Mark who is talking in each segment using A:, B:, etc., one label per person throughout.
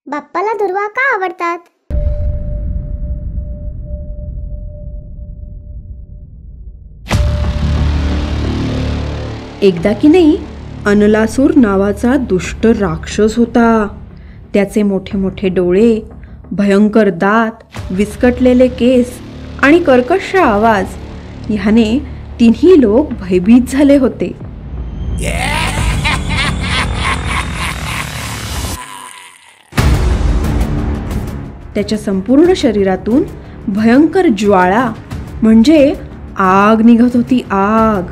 A: बाप्पाला दुर्वा का आवडतात?
B: एकदा की नाही, अनलासूर नावाचा दुष्ट राक्षस होता. त्याचे मोठे मोठे डोळे, भयंकर दात, विस्कटलेले केस आणि कर्कश आवाज ह्याने तिन्ही लोक भयभीत झाले होते. त्याच्या संपूर्ण शरीरातून भयंकर ज्वाळा म्हणजे आग निघत होती. आग.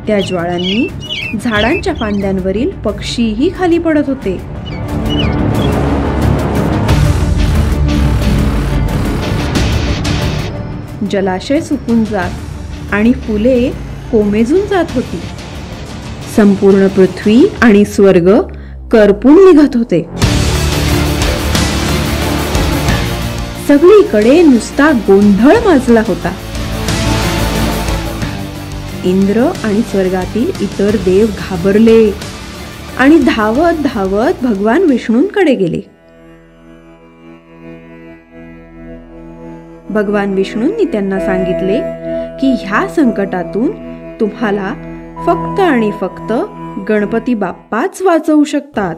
B: त्या ज्वाळांनी झाडांच्या फांद्यांवरील पक्षीही खाली पडत होते. जलाशय सुकून जात आणि फुले कोमेजून जात होती. संपूर्ण पृथ्वी आणि स्वर्ग करपून निघत होते. सगळीकडे नुसता गोंधळ माजला होता. इंद्र आणि स्वर्गातील इतर देव घाबरले आणि धावत धावत भगवान विष्णूंकडे गेले. भगवान विष्णूंनी त्यांना सांगितले की ह्या संकटातून तुम्हाला फक्त आणि फक्त गणपती बाप्पाच वाचवू शकतात.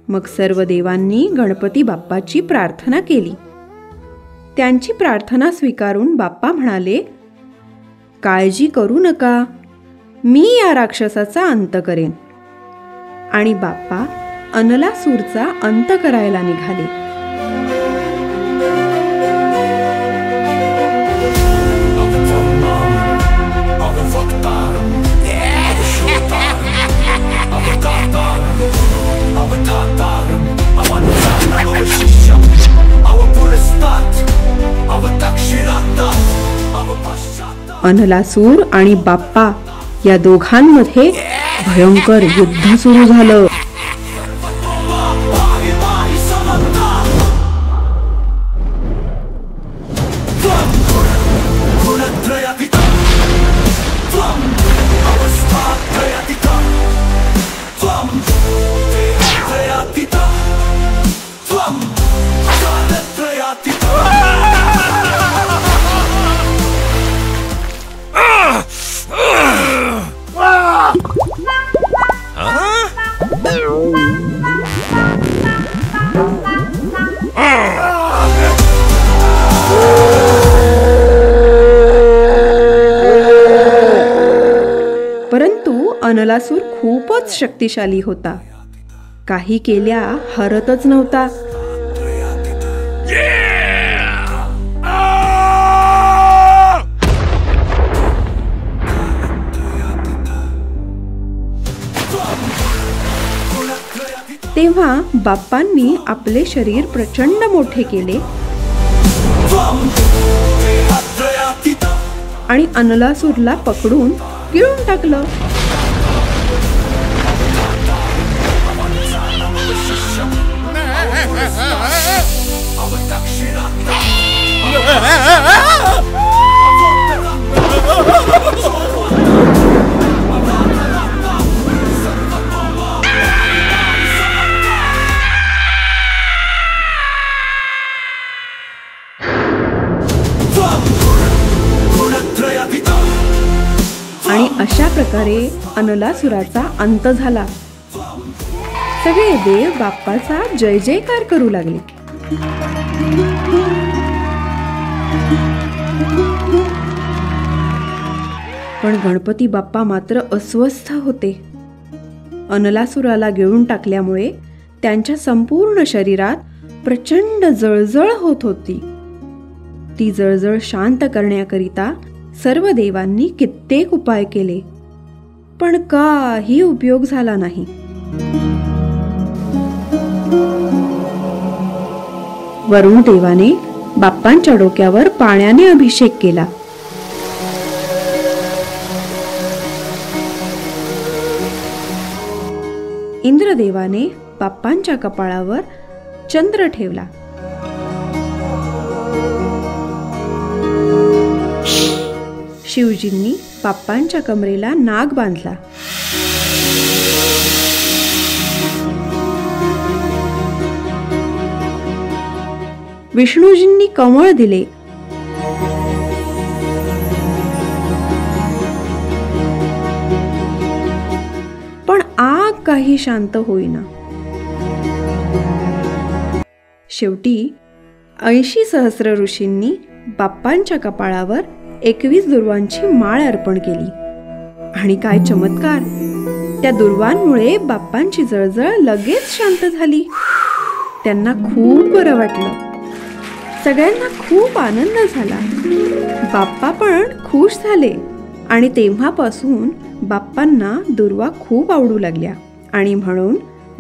B: मग सर्व देवांनी गणपती बाप्पाची प्रार्थना केली. त्यांची प्रार्थना स्वीकारून बाप्पा म्हणाले, काळजी करू नका, मी या राक्षसाचा अंत करेन. आणि बाप्पा अनलासूरचा अंत करायला निघाले. अनलासूर आणि बाप्पा या दोघांमध्ये भयंकर युद्ध सुरू झालं. परंतु अनलासूर खूपच शक्तिशाली होता. काही केल्या हरतच नव्हता. तेव्हा बाप्पांनी आपले शरीर प्रचंड मोठे केले आणि अनलासूरला पकडून गिळून टाकलं. आणि अशा प्रकारे अनलासुराचा अंत झाला. सगळे देव बाप्पाचा जय जयकार करू लागले. पण गणपती बाप्पा मात्र अस्वस्थ होते. अनलासुराला गिळून टाकल्यामुळे त्यांच्या संपूर्ण शरीरात प्रचंड जळजळ होत होती. ती जळजळ शांत करण्याकरिता सर्व देवांनी कित्येक उपाय केले, पण काही उपयोग झाला नाही. वरुण देवाने बाप्पांच्या डोक्यावर पाण्याने अभिषेक केला. इंद्रदेवाने बाप्पांच्या कपाळावर चंद्र ठेवला. शिवजींनी बाप्पांच्या कमरेला नाग बांधला. विष्णूजींनी कमळ दिले. पण आग काही शांत होईना. शेवटी 80 सहस्र ऋषींनी बाप्पांच्या कपाळावर 21 दुर्वांची माळ अर्पण केली. आणि काय चमत्कार, त्या दुर्वांमुळे बाप्पांची जळजळ लगेच शांत झाली. त्यांना खूप बरं वाटलं. सगळ्यांना खूप आनंद झाला. बाप्पा पण खुश झाले. आणि तेव्हापासून बाप्पांना दुर्वा खूप आवडू लागल्या. आणि म्हणून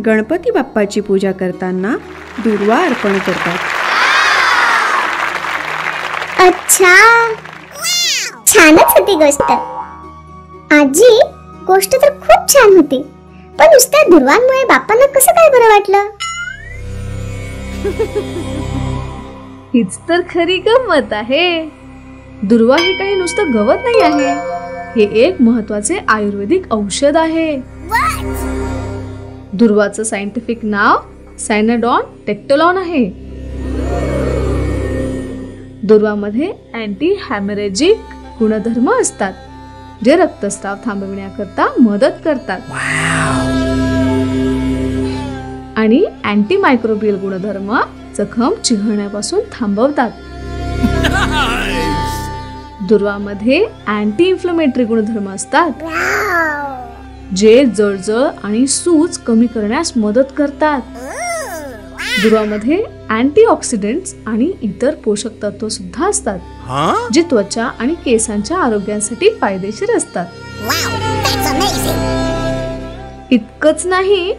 B: गणपती बाप्पाची पूजा करताना दुर्वा अर्पण करतात.
A: अच्छा, छानच होती गोष्ट. आजी, गोष्ट तर खूप छान होती. पण नुसत्या दुर्वांमुळे बाप्पांना कसं काय बरं वाटलं?
C: हीच तर खरी गंमत आहे. दुर्वा हे काही नुसतं गवत नाही आहे. हे एक महत्वाचे आयुर्वेदिक औषध आहे. दुर्वाचं सायंटिफिक नाव सायनाडॉन टेक्टोलॉन आहे. दुर्वामध्ये अँटी हॅमरेजिक गुणधर्म असतात, जे रक्तस्राव थांबविण्याकरता मदत करतात. आणि अँटी मायक्रोबियल गुणधर्म जखम चिघळण्यापासून थांबवतात. दुर्वामध्ये अँटी इन्फ्लेमेटरी गुणधर्म असतात, जे जळजळ आणि सूज कमी करण्यास मदत करतात. दुर्वामध्ये अँटीऑक्सिडंट्स आणि इतर पोषक तत्व सुद्धा असतात, जे त्वचा आणि केसांच्या आरोग्यासाठी फायदेशीर असतात. इतकंच नाही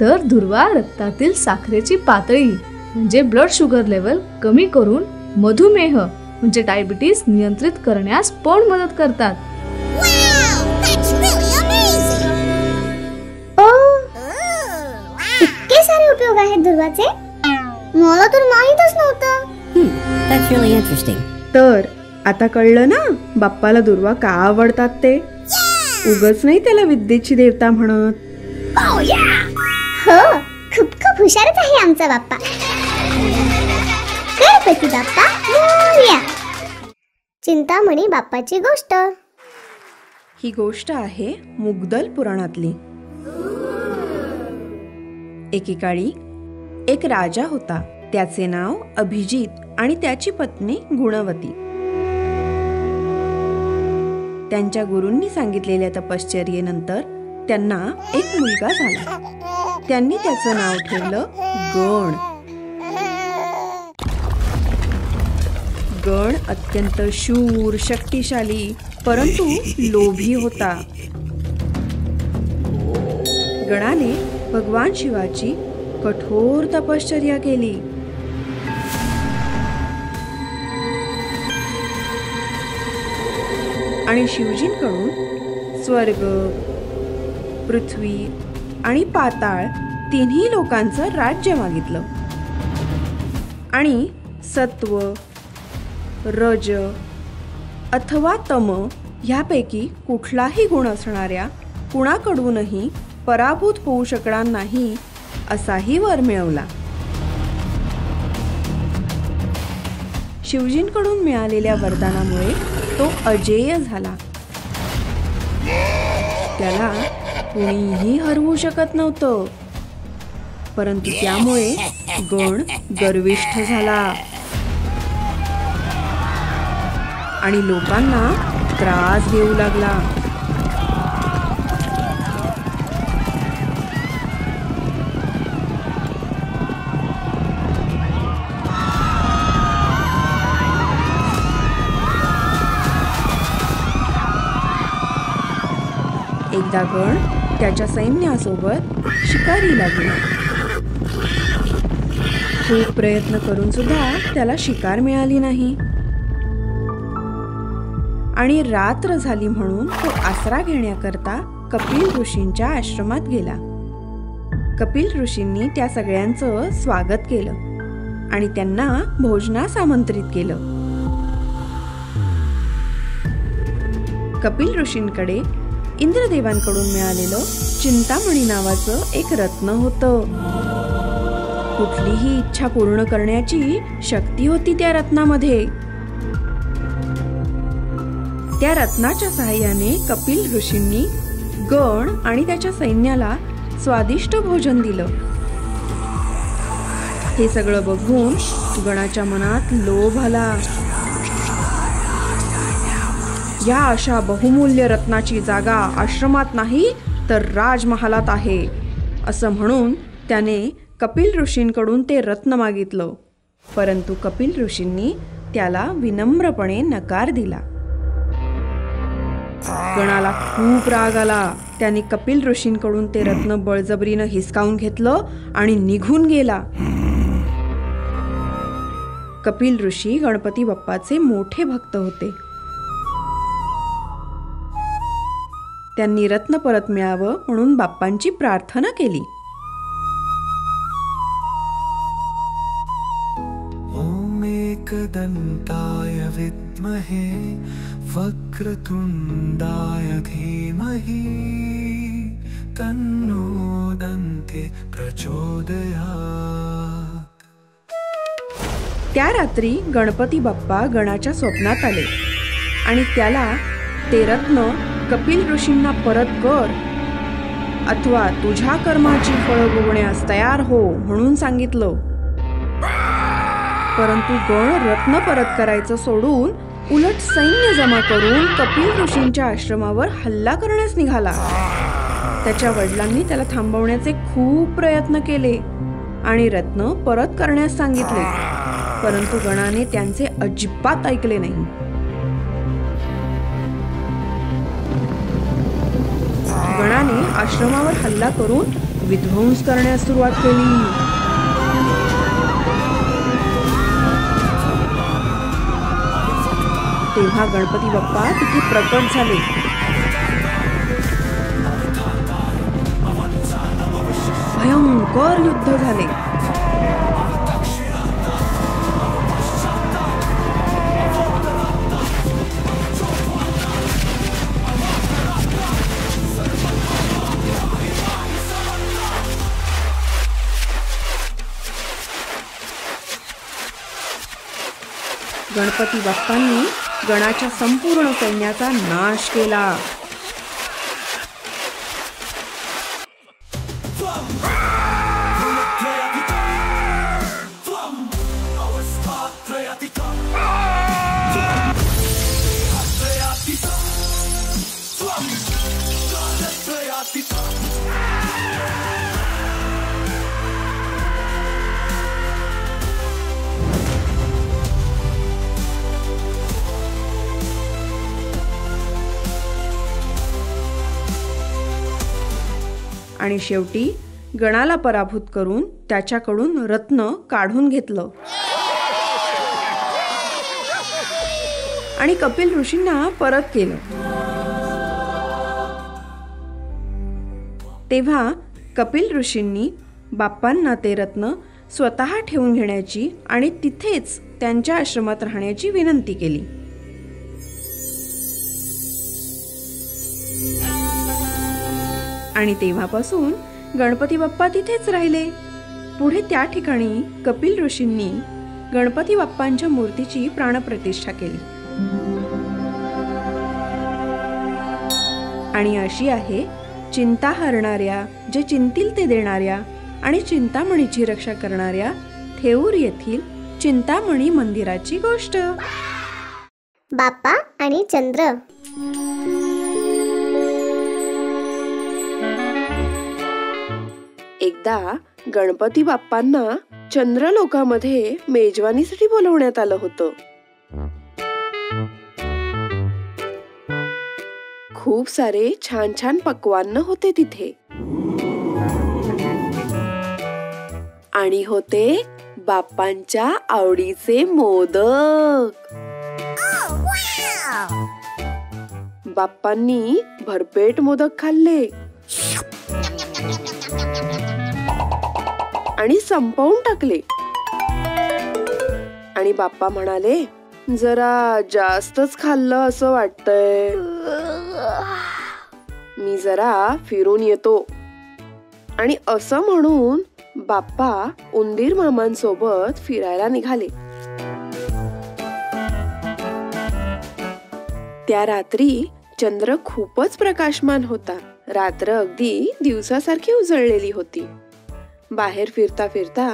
C: तर दुर्वा रक्तातील साखरेची पातळी म्हणजे ब्लड शुगर लेवल कमी करून मधुमेह म्हणजे डायबिटीस नियंत्रित करण्यास पण मदत करतात.
A: इतके सारे उपयोग आहेत दुर्वाचे. मला तर माहीतच नव्हतं.
B: तर आता कळलं ना बाप्पाला दुर्वा का आवडतात ते. उगाच नाही त्याला विद्येची देवता म्हणत.
A: हो, खूप खूप हुशारच आहे आमचा बाप्पा. गणपती बाप्पा मोरया. चिंतामणी बाप्पाची गोष्ट.
B: ही गोष्ट आहे मुग्दल पुराणातली. एकेकाळी एक राजा होता. त्याचे नाव अभिजित आणि त्याची पत्नी गुणवती. त्यांच्या गुरूंनी सांगितलेल्या तपश्चर्येनंतर त्यांना एक मुलगा झाला. त्यांनी त्याचं नाव ठेवलं गण. गण अत्यंत शूर, शक्तिशाली परंतु लोभी होता. गणाने भगवान शिवाची कठोर तपश्चर्या केली. आणि शिवजींकडून स्वर्ग, पृथ्वी आणि पाताळ तिन्ही लोकांचं राज्य मागितलं. आणि सत्व, रज अथवा तम ह्यापैकी कुठलाही गुण असणाऱ्या कुणाकडूनही पराभूत होऊ शकणार नाही असाही वर मिळवला. शिवजींकडून मिळालेल्या वरदानामुळे तो अजेय झाला. त्याला कुणीही हरवू शकत नव्हतं. परंतु त्यामुळे गण गर्विष्ठ झाला आणि लोकांना त्रास देऊ लागला. एकदा गण त्याच्या सैन्यासोबत शिकारीला गेला. खूप प्रयत्न करून सुद्धा त्याला शिकार मिळाली नाही आणि रात्र झाली म्हणून तो आसरा घेण्याकरता कपिल ऋषींच्या आश्रमात गेला. कपिल ऋषींनी त्या सगळ्यांचं स्वागत केलं आणि त्यांना भोजनास आमंत्रित केलं. कपिल ऋषींकडे इंद्रदेवांकडून मिळालेलं चिंतामणी नावाचं एक रत्न होतं. कुठलीही इच्छा पूर्ण करण्याची शक्ती होती त्या रत्नामध्ये. त्या रत्नाच्या सहाय्याने कपिल ऋषींनी गण आणि त्याच्या सैन्याला स्वादिष्ट भोजन दिलं. हे सगळं बघून गणाच्या मनात लोभ आला. या अशा बहुमूल्य रत्नाची जागा आश्रमात नाही तर राजमहालात आहे, असं म्हणून त्याने कपिल ऋषींकडून ते रत्न मागितलं. परंतु कपिल ऋषींनी त्याला विनम्रपणे नकार दिला. गणाला खूप राग आला. त्याने कपिल ऋषींकडून ते रत्न बळजबरीनं हिसकावून घेतलं आणि निघून गेला. कपिल ऋषी गणपती बाप्पाचे मोठे भक्त होते. त्यांनी रत्न परत मिळावं म्हणून बाप्पांची प्रार्थना केली.
D: ओम एकदंताय विद्महे वक्रतुंडाय धीमहि तन्नो दन्ते प्रचोदयात्.
B: त्या रात्री गणपती बाप्पा गणाच्या स्वप्नात आले आणि त्याला ते रत्न कपिल ऋषींना परत कर अथवा तुझ्या कर्माची फळं भोगण्यास तयार हो म्हणून सांगितलं. परंतु गण रत्न परत करायचं सोडून उलट सैन्य जमा करून कपिल ऋषींच्या आश्रमावर हल्ला करण्यास निघाला. त्याच्या वडिलांनी त्याला थांबवण्याचे खूप प्रयत्न केले आणि रत्न परत करण्यास सांगितले. परंतु गणाने त्यांचे अजिबात ऐकले नाही. गणाने आश्रमावर हल्ला करून विध्वंस करण्यास सुरुवात केली. तेव्हा गणपती बाप्पा तिथे प्रकट झाले. भयंकर युद्ध झाले. गणपती बाप्पांनी गणाच्या संपूर्ण सैन्याचा नाश केला. आणि शेवटी गणाला पराभूत करून त्याच्याकडून रत्न काढून घेतलं आणि कपिल ऋषींना परत केलं. तेव्हा कपिल ऋषींनी बाप्पांना ते रत्न स्वतः ठेवून घेण्याची आणि तिथेच त्यांच्या आश्रमात राहण्याची विनंती केली. आणि तेव्हापासून गणपती बाप्पा तिथेच राहिले. पुढे त्या ठिकाणी कपिल ऋषींनी गणपती बाप्पांच्या मूर्तीची प्राणप्रतिष्ठा केली. आणि अशी आहे चिंता हरणाऱ्या, जे चिंतील ते देणाऱ्या आणि चिंतामणीची रक्षा करणाऱ्या थेऊर येथील चिंतामणी मंदिराची गोष्ट.
A: बाप्पा आणि चंद्र.
B: एकदा गणपती बाप्पांना चंद्रलोकामध्ये मेजवानीसाठी बोलवण्यात आलं होतं. खूप सारे छान छान पक्वान्न होते तिथे आणि होते बाप्पांच्या आवडीचे मोदक. बाप्पांनी भरपेट मोदक खाल्ले आणि संपवून टाकले. आणि बाप्पा म्हणाले, जरा जास्तच खाल्लं असं वाटतंय, मी जरा फिरून येतो. आणि असं म्हणून बाप्पा उंदीर मामांसोबत फिरायला निघाले. त्या रात्री चंद्र खूपच प्रकाशमान होता. रात्र अगदी दिवसासारखी उजळलेली होती. बाहेर फिरता फिरता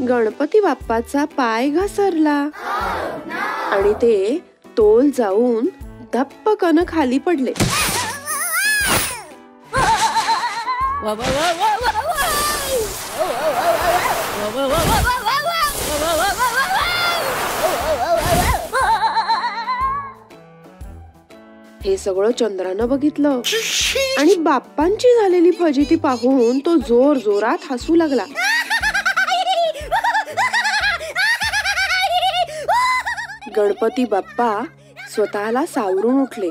B: गणपती बाप्पाचा पाय घसरला आणि ते तोल जाऊन धप्पकन खाली पडले. हे सगळं चंद्रानं बघितलं आणि बाप्पांची झालेली फजिती पाहून तो जोर जोरात हसू लागला. गणपती बाप्पा स्वतःला सावरून उठले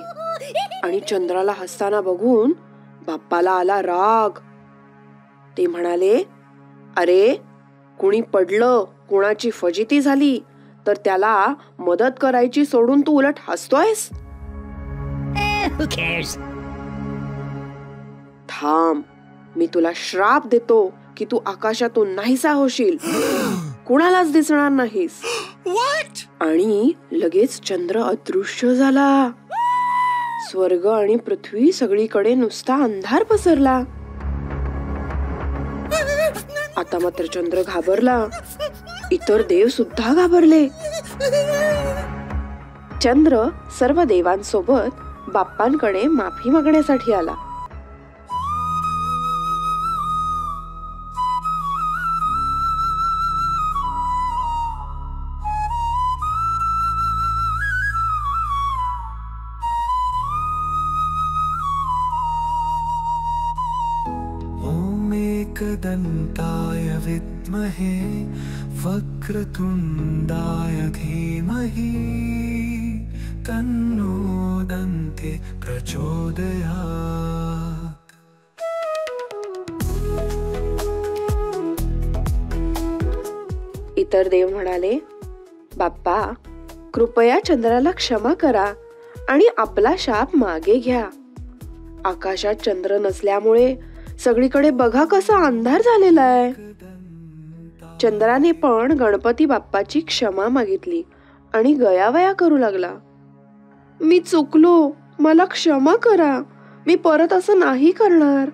B: आणि चंद्राला हसताना बघून बाप्पाला आला राग. ते म्हणाले, अरे, कुणी पडलं, कुणाची फजिती झाली तर त्याला मदत करायची सोडून तू उलट हसतोयस. थांब, मी तुला श्राप देतो की तू आकाशातून नाहीसा होशील, कुणालाच दिसणार नाहीस. आणि लगेच चंद्र अदृश्य झाला. स्वर्ग आणि पृथ्वी सगळीकडे नुसता अंधार पसरला. आता मात्र चंद्र घाबरला. इतर देव सुद्धा घाबरले. चंद्र सर्व देवांसोबत बाप्पांकडे माफी मागण्यासाठी आला.
D: एकदन्ताय विद्महे वक्रतुण्डाय धीमहि तन्नो दन्ते प्रचोदयात्.
B: इतर देव म्हणाले, बाप्पा, कृपया चंद्राला क्षमा करा आणि आपला शाप मागे घ्या. आकाशात चंद्र नसल्यामुळे सगळीकडे बघा कसा अंधार झालेला आहे. चंद्राने पण गणपती बाप्पाची क्षमा मागितली आणि गयावया करू लागला. मी चुकलो, मला क्षमा करा, मी परत असं नाही करणार.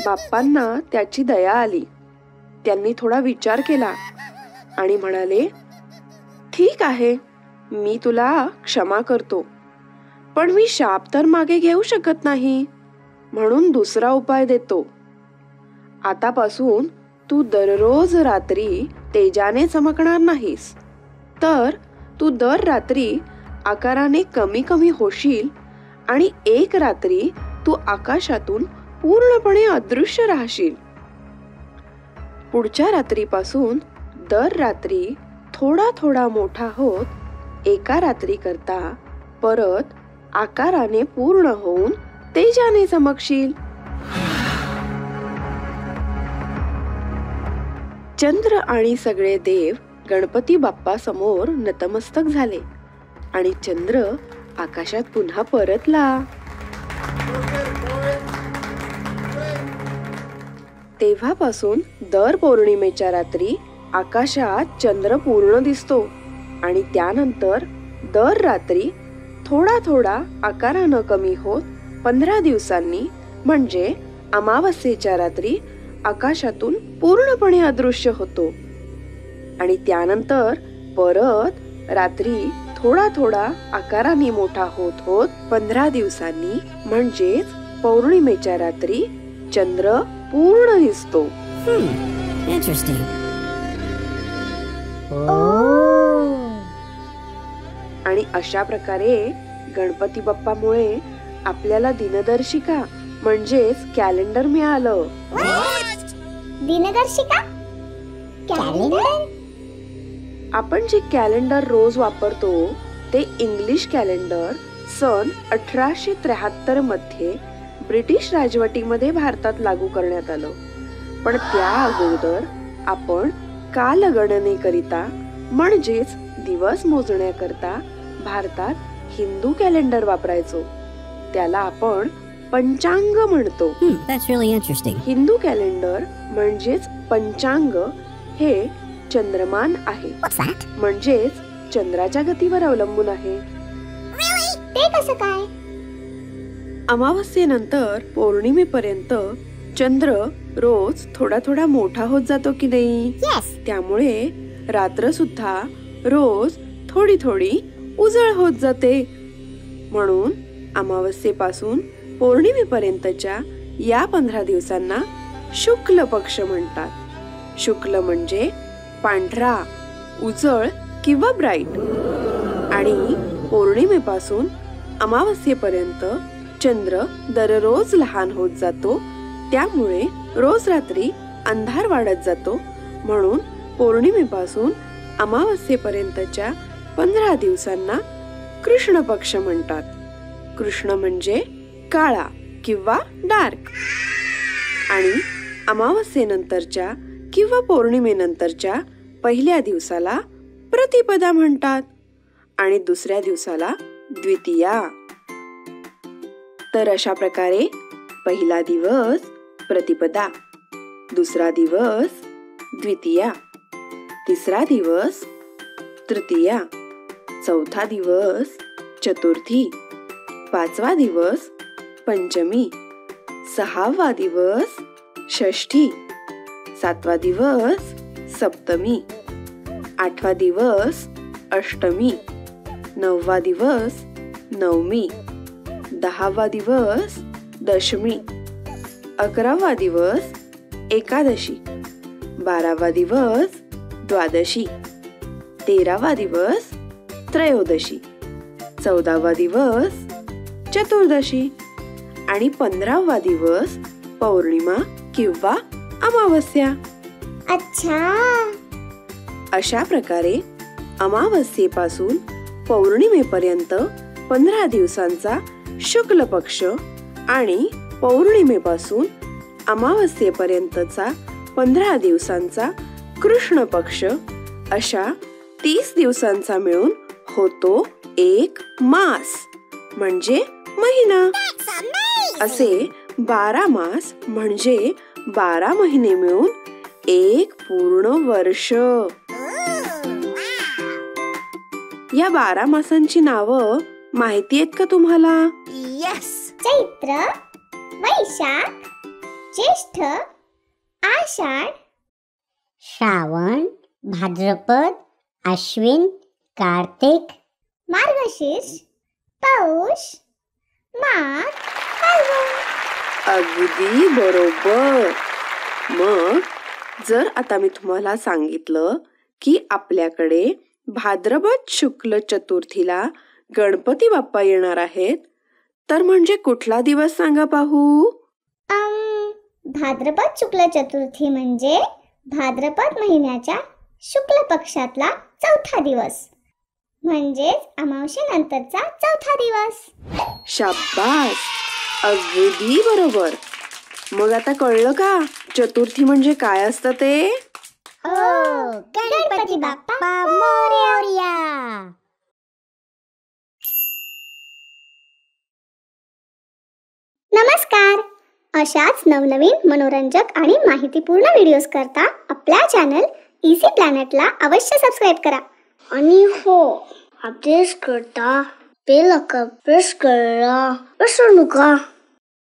B: बाप्पांना त्याची दया आली. त्यांनी थोडा विचार केला आणि म्हणाले, ठीक आहे, मी तुला क्षमा करतो, पण मी शाप तर मागे घेऊ शकत नाही, म्हणून दुसरा उपाय देतो. आतापासून तू दररोज रात्री तेजाने चमकणार नाहीस, तर तू दर रात्री आकाराने कमी कमी होशील आणि एक रात्री तू आकाशातून पूर्णपणे अदृश्य राहशील. पुढच्या रात्रीपासून दर रात्री थोडा थोडा मोठा होत एका रात्री करता परत आकाराने पूर्ण होऊन तेजाने चमकशील. चंद्र आणि सगळे देव गणपती बाप्पा समोर नतमस्तक झाले आणि चंद्र आकाशात पुन्हा परतला. तेव्हापासून दर पौर्णिमेच्या रात्री आकाशात चंद्र पूर्ण दिसतो आणि त्यानंतर दर रात्री थोडा थोडा आकारानं कमी होत 15 दिवसांनी म्हणजे अमावस्येच्या रात्री आकाशातून पूर्णपणे अदृश्य होतो. आणि त्यानंतर परत रात्री थोडा थोडा आकाराने मोठा होत होत 15 दिवसांनी म्हणजेच पौर्णिमेच्या रात्री चंद्र पूर्ण दिसतो. आणि अशा प्रकारे गणपती बाप्पामुळे आपल्याला दिनदर्शिका म्हणजेच कॅलेंडर मिळालं.
A: दिनदर्शिका? कॅलेंडर?
B: आपण जे कॅलेंडर रोज वापरतो ते इंग्लिश कॅलेंडर सन 1873 मध्ये ब्रिटिश राजवटीमध्ये भारतात लागू करण्यात आलं. पण त्या अगोदर आपण कालगणनेकरिता म्हणजेच दिवस मोजण्याकरता भारतात हिंदू कॅलेंडर वापरायचो. त्याला आपण पंचांग म्हणतो.
E: That's really interesting.
B: Hindu calendar म्हणजेच पंचांग हे चंद्रमान आहे. म्हणजेच चंद्राच्या गतीवर अवलंबून आहे.
A: ते कसं काय?
B: अमावस्येनंतर पौर्णिमेपर्यंत चंद्र रोज थोडा थोडा मोठा होत जातो की नाही? त्यामुळे रात्र सुद्धा रोज थोडी थोडी उजळ होत जाते. म्हणून अमावस्येपासून पौर्णिमेपर्यंतच्या या 15 दिवसांना शुक्ल पक्ष म्हणतात. शुक्ल म्हणजे पांढरा, उजळ किंवा ब्राईट. आणि पौर्णिमेपासून अमावस्येपर्यंत चंद्र दररोज लहान होत जातो. त्यामुळे रोज रात्री अंधार वाढत जातो. म्हणून पौर्णिमेपासून अमावस्येपर्यंतच्या 15 दिवसांना कृष्ण पक्ष म्हणतात. कृष्ण म्हणजे काळा किंवा डार्क. आणि अमावस्येनंतरच्या किंवा पौर्णिमेनंतरच्या पहिल्या दिवसाला प्रतिपदा म्हणतात आणि दुसऱ्या दिवसाला द्वितीया. तर अशा प्रकारे पहिला दिवस प्रतिपदा, दुसरा दिवस द्वितीया, तिसरा दिवस तृतीया, चौथा दिवस चतुर्थी, पाचवा दिवस पंचमी, सहावा दिवस षष्ठी, सातवा दिवस सप्तमी, आठवा दिवस अष्टमी, नववा दिवस नवमी, 10वा दिवस दशमी, 11वा दिवस एकादशी, 12वा दिवस द्वादशी, 13वा दिवस त्रयोदशी, 14वा दिवस चतुर्दशी आणि 15वा दिवस पौर्णिमा किंवा अमावस्या.
A: अच्छा.
B: अशा प्रकारे अमावस्येपासून पौर्णिमेपर्यंत 15 दिवसांचा शुक्ल पक्ष आणि पौर्णिमेपासून अमावस्येपर्यंतचा 15 दिवसांचा कृष्ण पक्ष अशा 30 दिवसांचा मिळून होतो एक मास म्हणजे महिना. असे 12 मास म्हणजे 12 महिने मिळून एक पूर्ण वर्ष. या 12 मासांची नावं माहिती आहेत का तुम्हाला?
A: चैत्र, वैशाख, ज्येष्ठ, आषाढ,
F: श्रावण, भाद्रपद, अश्विन, कार्तिक,
A: मार्गशीर्ष, पौष, माघ, फाल्गुन.
B: अगदी बरोबर. मग जर आता मी तुम्हाला सांगितलं की आपल्याकडे भाद्रपद शुक्ल चतुर्थीला गणपती बाप्पा येणार आहेत, तर म्हणजे कुठला दिवस सांगा पाहू?
A: भाद्रपद शुक्ल चतुर्थी म्हणजे भाद्रपद महिन्याच्या शुक्ल पक्षातला चौथा दिवस, म्हणजेच अमावस्येनंतरचा चौथा दिवस.
B: शाबास, अगदी बरोबर. मग आता कळलं का चतुर्थी म्हणजे काय असतं ते?
A: गणपती बाप्पा
F: मोरया.
A: नमस्कार. अशाच नवनवीन मनोरंजक आणि माहितीपूर्ण व्हिडिओज करता आपल्या चॅनल इझी प्लॅनेटला अवश्य सबस्क्राईब करा. आणि हो, अपडेट्स करता बेल आयकॉन प्रेस करायला विसरू नका.